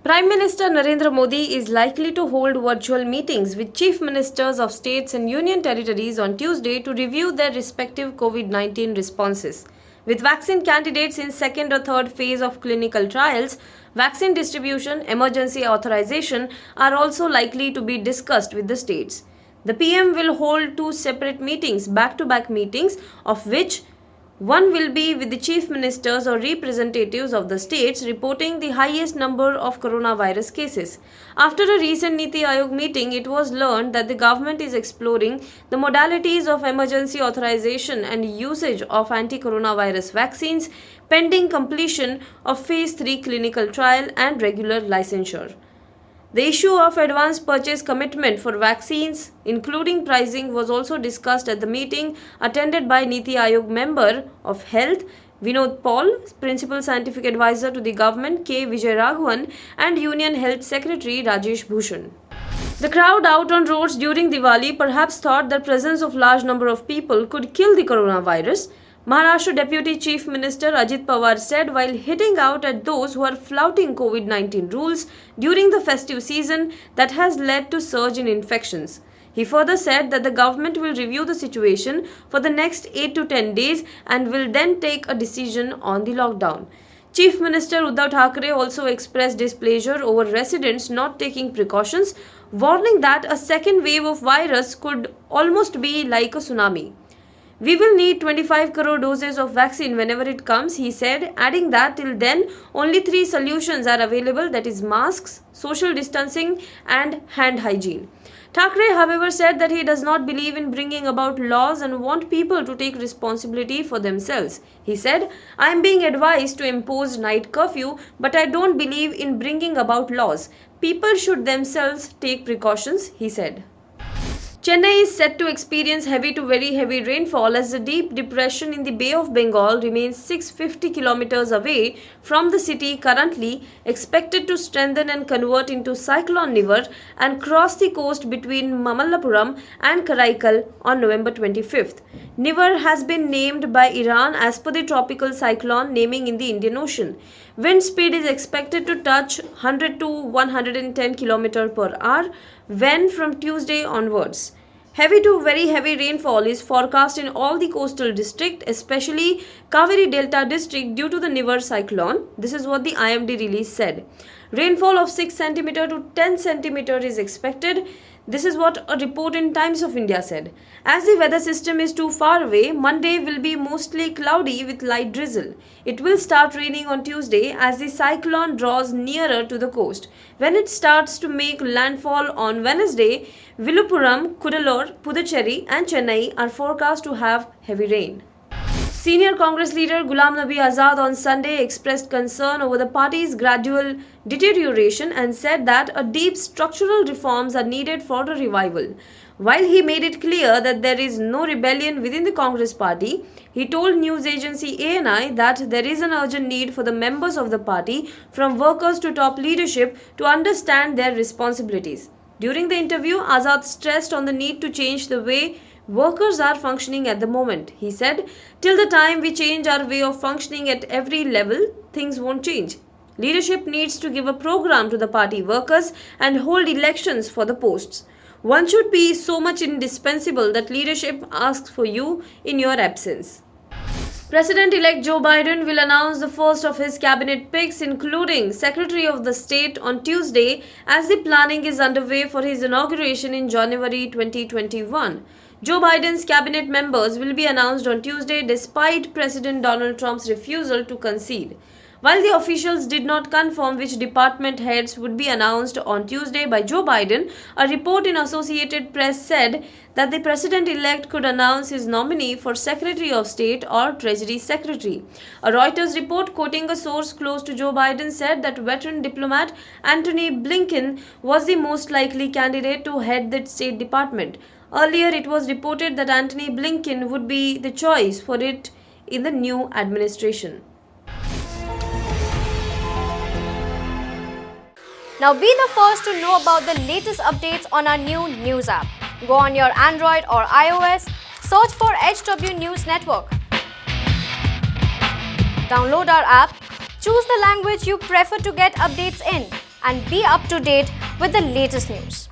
Prime Minister Narendra Modi is likely to hold virtual meetings with chief ministers of states and union territories on Tuesday to review their respective COVID-19 responses. With vaccine candidates in second or third phase of clinical trials, vaccine distribution, emergency authorization are also likely to be discussed with the states. The PM will hold two separate meetings, back-to-back meetings, of which one will be with the chief ministers or representatives of the states reporting the highest number of coronavirus cases. After a recent Niti Aayog meeting, it was learned that the government is exploring the modalities of emergency authorization and usage of anti-coronavirus vaccines pending completion of phase 3 clinical trial and regular licensure. The issue of advance purchase commitment for vaccines, including pricing, was also discussed at the meeting attended by Niti Aayog member of Health Vinod Paul, Principal Scientific Advisor to the Government K. Vijayaraghavan, and Union Health Secretary Rajesh Bhushan. The crowd out on roads during Diwali perhaps thought the presence of large number of people could kill the coronavirus. Maharashtra Deputy Chief Minister Ajit Pawar said while hitting out at those who are flouting COVID-19 rules during the festive season that has led to surge in infections. He further said that the government will review the situation for the next 8 to 10 days and will then take a decision on the lockdown. Chief Minister Uddhav Thackeray also expressed displeasure over residents not taking precautions, warning that a second wave of virus could almost be like a tsunami. We will need 25 crore doses of vaccine whenever it comes, he said, adding that till then only three solutions are available, that is masks, social distancing and hand hygiene. Thackeray, however, said that he does not believe in bringing about laws and want people to take responsibility for themselves. He said, I am being advised to impose night curfew, but I don't believe in bringing about laws. People should themselves take precautions, he said. Chennai is set to experience heavy to very heavy rainfall as the deep depression in the Bay of Bengal remains 650 kilometers away from the city, currently expected to strengthen and convert into cyclone Nivar and cross the coast between Mamallapuram and Karaikal on November 25th. Nivar has been named by Iran as per the tropical cyclone naming in the Indian Ocean. Wind speed is expected to touch 100 to 110 km per hour when from Tuesday onwards. Heavy to very heavy rainfall is forecast in all the coastal district, especially Kaveri Delta district due to the Nivar cyclone. This is what the IMD release said. Rainfall of 6 cm to 10 cm is expected. This is what a report in Times of India said. As the weather system is too far away, Monday will be mostly cloudy with light drizzle. It will start raining on Tuesday as the cyclone draws nearer to the coast. When it starts to make landfall on Wednesday, Viluppuram, Kudalur, Puducherry and Chennai are forecast to have heavy rain. Senior Congress leader Ghulam Nabi Azad on Sunday expressed concern over the party's gradual deterioration and said that a deep structural reforms are needed for a revival. While he made it clear that there is no rebellion within the Congress party, he told news agency ANI that there is an urgent need for the members of the party, from workers to top leadership, to understand their responsibilities. During the interview, Azad stressed on the need to change the way workers are functioning at the moment. He said, till the time we change our way of functioning at every level, things won't change. Leadership needs to give a program to the party workers and hold elections for the posts. One should be so much indispensable that leadership asks for you in your absence. President-elect Joe Biden will announce the first of his cabinet picks, including Secretary of the State, on Tuesday as the planning is underway for his inauguration in January 2021. Joe Biden's cabinet members will be announced on Tuesday despite President Donald Trump's refusal to concede. While the officials did not confirm which department heads would be announced on Tuesday by Joe Biden, a report in Associated Press said that the president-elect could announce his nominee for Secretary of State or Treasury Secretary. A Reuters report quoting a source close to Joe Biden said that veteran diplomat Antony Blinken was the most likely candidate to head the State Department. Earlier, it was reported that Antony Blinken would be the choice for it in the new administration. Now be the first to know about the latest updates on our new news app. Go on your Android or iOS, search for HW News Network. Download our app, choose the language you prefer to get updates in, and be up to date with the latest news.